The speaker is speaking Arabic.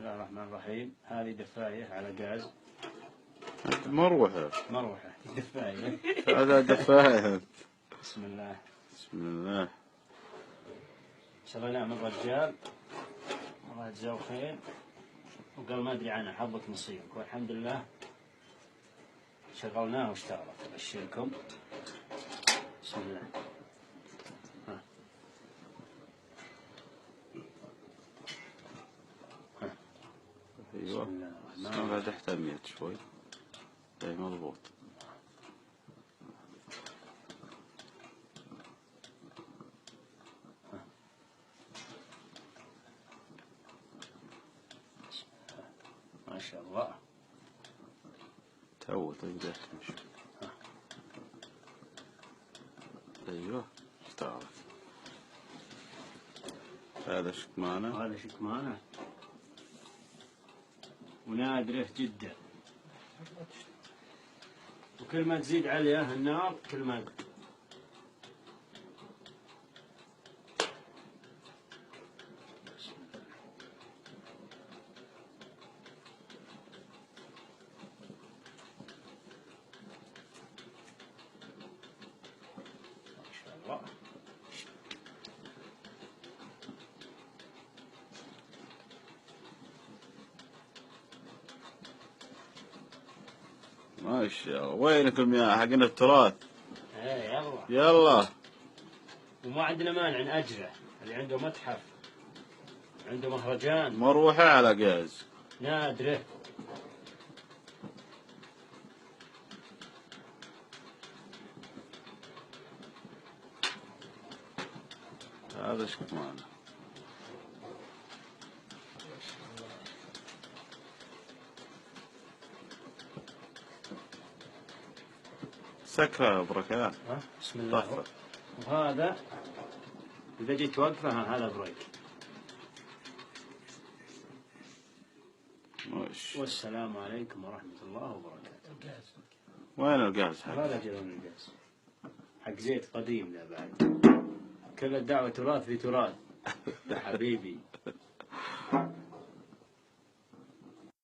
الله الرحمن الرحيم. هذه دفاية على غاز. مروحة دفاية. هذا دفاية. بسم الله. بسم الله. شريناه من رجال الله يجزاه خير، وقال ما ادري عنه حظك نصيبك، والحمد لله شغلناه واشتغل. ابشركم. بسم الله. ايوه ما تحتاج ميت شوي. اي مضبوط. ما شاء الله. تو تقدر تمشي. ايوه اشتغلت. هذا شكمانة. وهذا شكمانة ونادره جدا، وكل ما تزيد عليه النار كل ما الله. ما شاء الله. وينكم يا حقنا التراث؟ يلا يلا. وما عندنا مانع نأجره، اللي عنده متحف عنده مهرجان مروحة على غاز. نادره. هذا شكمانة. سكرة بركات. بسم الله. وهذا إذا جيت توقفه هذا بريك. والسلام عليكم ورحمة الله وبركاته. وين الغاز حق؟ هذا جلون الغاز حق زيت قديم لا بعد. كل الدعوة تراث في تراث. حبيبي.